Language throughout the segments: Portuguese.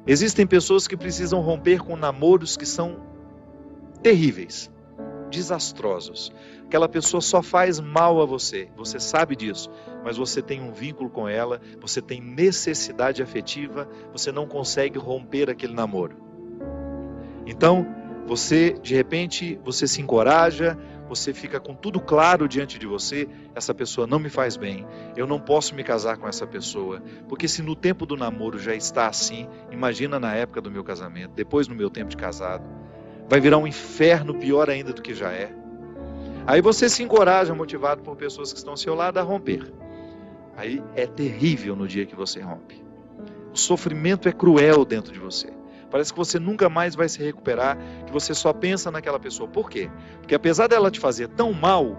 Existem pessoas que precisam romper com namoros que são terríveis, desastrosos. Aquela pessoa só faz mal a você, você sabe disso, mas você tem um vínculo com ela, você tem necessidade afetiva, você não consegue romper aquele namoro. Então, você, de repente, você se encoraja, você fica com tudo claro diante de você, essa pessoa não me faz bem, eu não posso me casar com essa pessoa, porque se no tempo do namoro já está assim, imagina na época do meu casamento, depois no meu tempo de casado, vai virar um inferno pior ainda do que já é. Aí você se encoraja, motivado por pessoas que estão ao seu lado, a romper. Aí é terrível no dia que você rompe. O sofrimento é cruel dentro de você. Parece que você nunca mais vai se recuperar, que você só pensa naquela pessoa. Por quê? Porque apesar dela te fazer tão mal,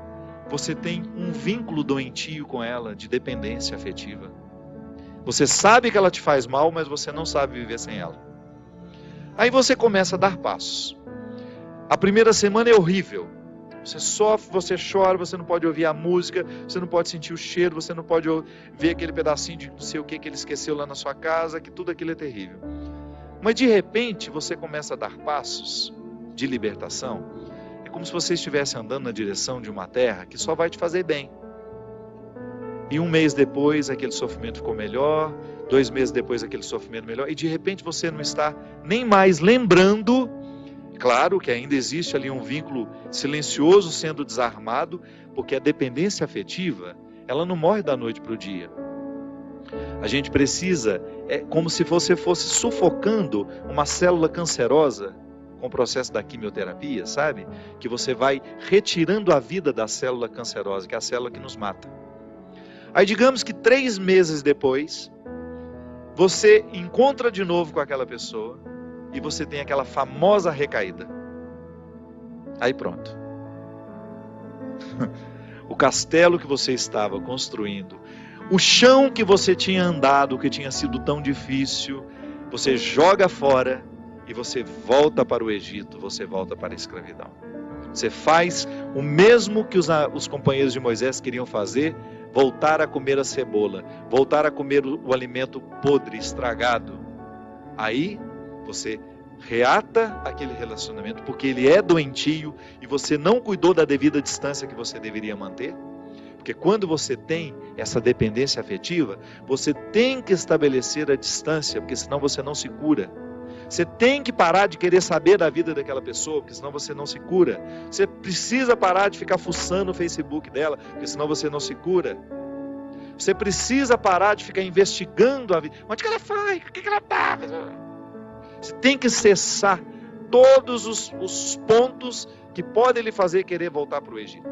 você tem um vínculo doentio com ela, de dependência afetiva. Você sabe que ela te faz mal, mas você não sabe viver sem ela. Aí você começa a dar passos. A primeira semana é horrível. Você sofre, você chora, você não pode ouvir a música, você não pode sentir o cheiro, você não pode ver aquele pedacinho de não sei o que ele esqueceu lá na sua casa, que tudo aquilo é terrível. Mas de repente você começa a dar passos de libertação. É como se você estivesse andando na direção de uma terra que só vai te fazer bem. E um mês depois aquele sofrimento ficou melhor, 2 meses depois aquele sofrimento melhor, e de repente você não está nem mais lembrando. Claro que ainda existe ali um vínculo silencioso sendo desarmado, porque a dependência afetiva, ela não morre da noite para o dia. A gente precisa, é como se você fosse sufocando uma célula cancerosa com o processo da quimioterapia, sabe? Que você vai retirando a vida da célula cancerosa, que é a célula que nos mata. Aí digamos que 3 meses depois, você encontra de novo com aquela pessoa e você tem aquela famosa recaída. Aí pronto. O castelo que você estava construindo, o chão que você tinha andado, que tinha sido tão difícil, você joga fora e você volta para o Egito, você volta para a escravidão. Você faz o mesmo que os companheiros de Moisés queriam fazer, voltar a comer a cebola, voltar a comer o alimento podre, estragado. Aí você reata aquele relacionamento, porque ele é doentio e você não cuidou da devida distância que você deveria manter. Porque quando você tem essa dependência afetiva, você tem que estabelecer a distância, porque senão você não se cura. Você tem que parar de querer saber da vida daquela pessoa, porque senão você não se cura. Você precisa parar de ficar fuçando o Facebook dela, porque senão você não se cura. Você precisa parar de ficar investigando a vida. Onde que ela foi? O que ela está? Você tem que cessar todos os pontos que podem lhe fazer querer voltar para o Egito.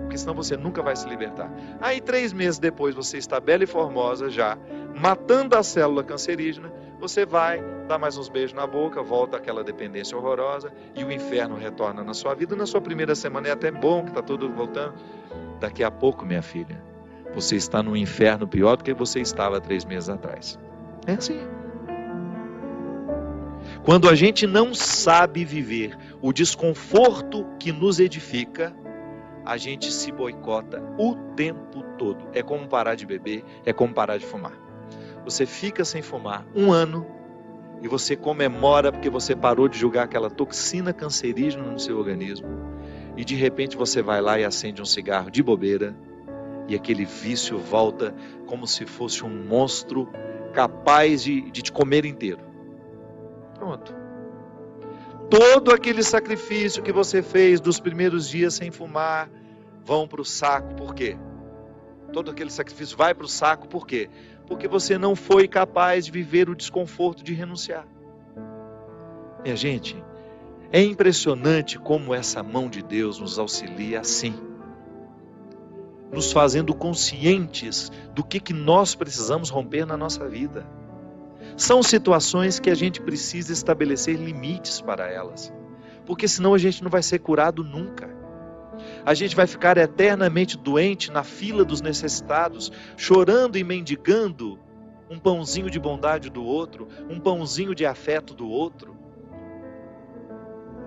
Porque senão você nunca vai se libertar. Aí 3 meses depois você está bela e formosa já, matando a célula cancerígena, você vai dar mais uns beijos na boca, volta àquela dependência horrorosa e o inferno retorna na sua vida. Na sua primeira semana é até bom que está tudo voltando. Daqui a pouco, minha filha, você está num inferno pior do que você estava 3 meses atrás. É assim. Quando a gente não sabe viver o desconforto que nos edifica, a gente se boicota o tempo todo. É como parar de beber, é como parar de fumar. Você fica sem fumar 1 ano e você comemora porque você parou de jogar aquela toxina cancerígena no seu organismo. E de repente você vai lá e acende um cigarro de bobeira e aquele vício volta como se fosse um monstro capaz de te comer inteiro. Pronto. Todo aquele sacrifício que você fez dos primeiros dias sem fumar vão para o saco. Por quê? Todo aquele sacrifício vai para o saco. Por quê? Porque você não foi capaz de viver o desconforto de renunciar. Minha gente, é impressionante como essa mão de Deus nos auxilia assim, nos fazendo conscientes do que nós precisamos romper na nossa vida. São situações que a gente precisa estabelecer limites para elas, porque senão a gente não vai ser curado nunca. A gente vai ficar eternamente doente na fila dos necessitados, chorando e mendigando um pãozinho de bondade do outro, um pãozinho de afeto do outro.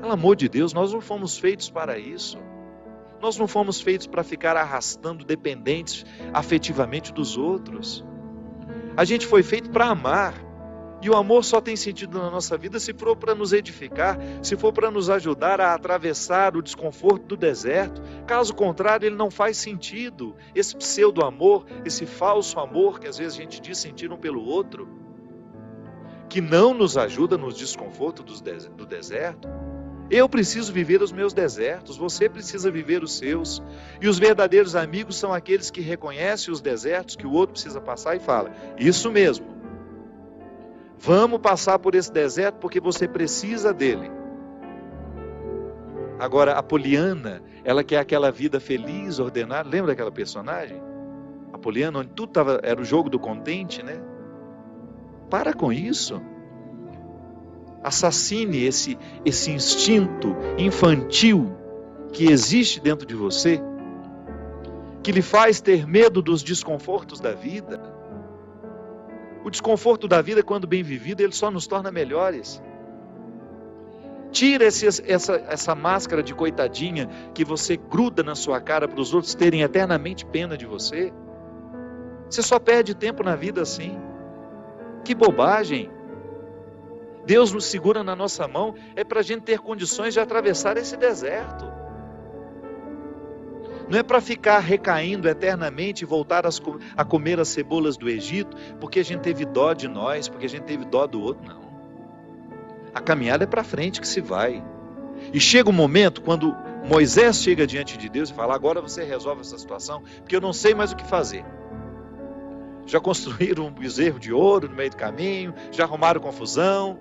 Pelo amor de Deus, nós não fomos feitos para isso. Nós não fomos feitos para ficar arrastando dependentes afetivamente dos outros. A gente foi feito para amar. E o amor só tem sentido na nossa vida se for para nos edificar, se for para nos ajudar a atravessar o desconforto do deserto. Caso contrário, ele não faz sentido. Esse pseudo-amor, esse falso amor que às vezes a gente diz sentir um pelo outro, que não nos ajuda nos desconfortos do deserto. Eu preciso viver os meus desertos, você precisa viver os seus. E os verdadeiros amigos são aqueles que reconhecem os desertos que o outro precisa passar e fala: isso mesmo. Vamos passar por esse deserto porque você precisa dele. Agora, a Poliana, ela quer aquela vida feliz, ordenada. Lembra daquela personagem? A Poliana, onde tudo era o jogo do contente, né? Para com isso. Assassine esse instinto infantil que existe dentro de você, que lhe faz ter medo dos desconfortos da vida. O desconforto da vida, quando bem vivido, ele só nos torna melhores. Tira essa máscara de coitadinha que você gruda na sua cara para os outros terem eternamente pena de você. Você só perde tempo na vida assim. Que bobagem! Deus nos segura na nossa mão é para a gente ter condições de atravessar esse deserto. Não é para ficar recaindo eternamente e voltar a comer as cebolas do Egito, porque a gente teve dó de nós, porque a gente teve dó do outro, não. A caminhada é para frente que se vai. E chega um momento quando Moisés chega diante de Deus e fala: agora você resolve essa situação, porque eu não sei mais o que fazer. Já construíram um bezerro de ouro no meio do caminho, já arrumaram confusão,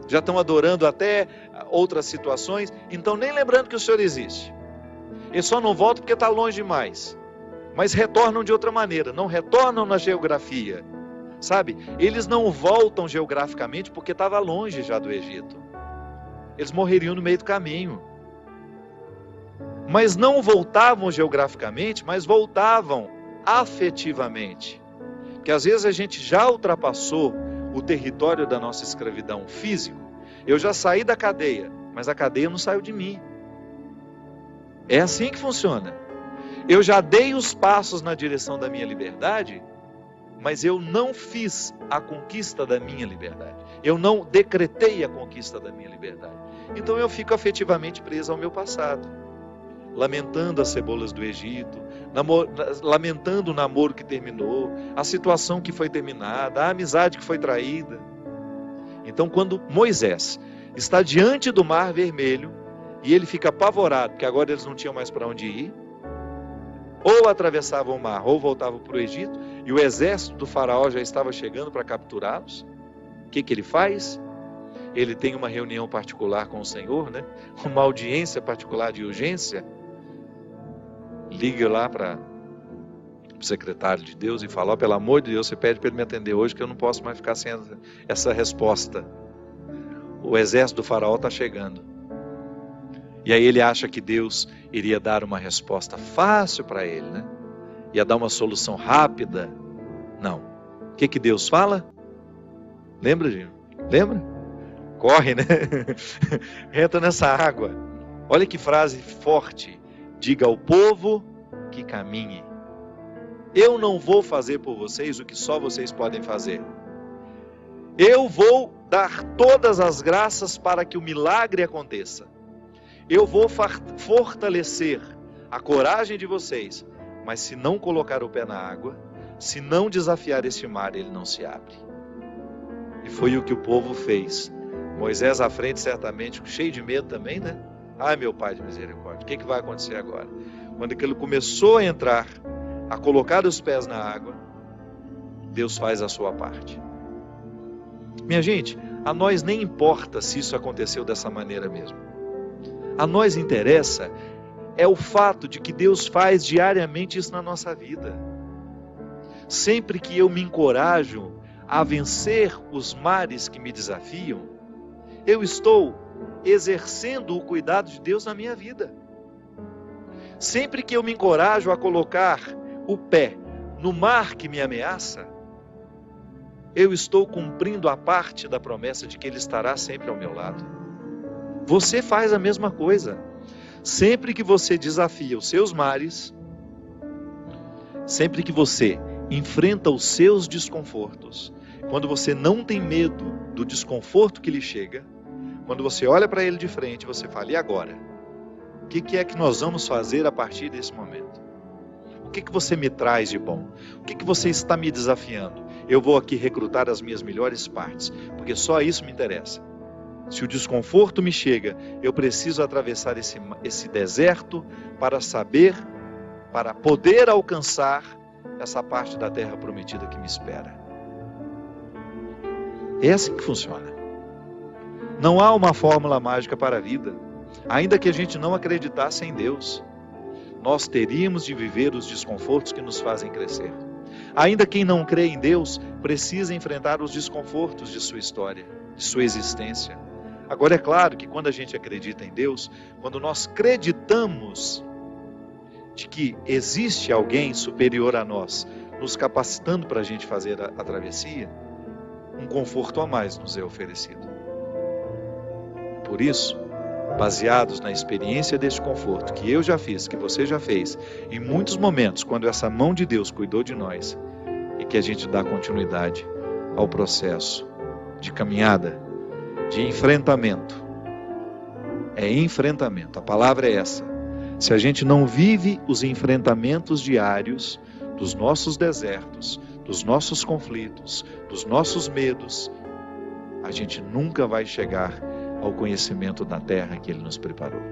já estão adorando até outras situações, então nem lembrando que o Senhor existe. Eles só não voltam porque está longe demais, mas retornam de outra maneira, não retornam na geografia, sabe? Eles não voltam geograficamente porque estava longe já do Egito, eles morreriam no meio do caminho, mas não voltavam geograficamente, mas voltavam afetivamente, porque às vezes a gente já ultrapassou o território da nossa escravidão físico. Eu já saí da cadeia, mas a cadeia não saiu de mim. É assim que funciona. Eu já dei os passos na direção da minha liberdade, mas eu não fiz a conquista da minha liberdade. Eu não decretei a conquista da minha liberdade. Então eu fico afetivamente preso ao meu passado, lamentando as cebolas do Egito, lamentando o namoro que terminou, a situação que foi terminada, a amizade que foi traída. Então, quando Moisés está diante do Mar Vermelho e ele fica apavorado, porque agora eles não tinham mais para onde ir, ou atravessavam o mar, ou voltavam para o Egito, e o exército do faraó já estava chegando para capturá-los, o que ele faz? Ele tem uma reunião particular com o Senhor, né? Uma audiência particular de urgência. Liga lá para o secretário de Deus e fala: pelo amor de Deus, você pede para ele me atender hoje, que eu não posso mais ficar sem essa resposta. O exército do faraó está chegando. E aí ele acha que Deus iria dar uma resposta fácil para ele, né? Ia dar uma solução rápida. Não. O que Deus fala? Lembra, Gino? Lembra? Corre, né? Entra nessa água. Olha que frase forte. Diga ao povo que caminhe. Eu não vou fazer por vocês o que só vocês podem fazer. Eu vou dar todas as graças para que o milagre aconteça. Eu vou fortalecer a coragem de vocês, mas se não colocar o pé na água, se não desafiar este mar, ele não se abre. E foi o que o povo fez. Moisés à frente, certamente, cheio de medo também, né? Ai, meu Pai de misericórdia, o que vai acontecer agora? Quando ele começou a entrar, a colocar os pés na água, Deus faz a sua parte. Minha gente, a nós nem importa se isso aconteceu dessa maneira mesmo. A nós interessa é o fato de que Deus faz diariamente isso na nossa vida. Sempre que eu me encorajo a vencer os mares que me desafiam, eu estou exercendo o cuidado de Deus na minha vida. Sempre que eu me encorajo a colocar o pé no mar que me ameaça, eu estou cumprindo a parte da promessa de que Ele estará sempre ao meu lado. Você faz a mesma coisa. Sempre que você desafia os seus mares, sempre que você enfrenta os seus desconfortos, Quando você não tem medo do desconforto que lhe chega, quando você olha para ele de frente, você fala: e agora? O que é que nós vamos fazer a partir desse momento? O que você me traz de bom? O que você está me desafiando? Eu vou aqui recrutar as minhas melhores partes, porque só isso me interessa. Se o desconforto me chega, eu preciso atravessar esse deserto para saber, para poder alcançar essa parte da terra prometida que me espera. É assim que funciona. Não há uma fórmula mágica para a vida. Ainda que a gente não acreditasse em Deus, nós teríamos de viver os desconfortos que nos fazem crescer. Ainda quem não crê em Deus precisa enfrentar os desconfortos de sua história, de sua existência. Agora é claro que quando a gente acredita em Deus, quando nós acreditamos de que existe alguém superior a nós, nos capacitando para a gente fazer a travessia, um conforto a mais nos é oferecido. Por isso, baseados na experiência deste conforto que eu já fiz, que você já fez, em muitos momentos, quando essa mão de Deus cuidou de nós, e que a gente dá continuidade ao processo de caminhada, de enfrentamento. É enfrentamento, a palavra é essa. Se a gente não vive os enfrentamentos diários dos nossos desertos, dos nossos conflitos, dos nossos medos, a gente nunca vai chegar ao conhecimento da terra que Ele nos preparou.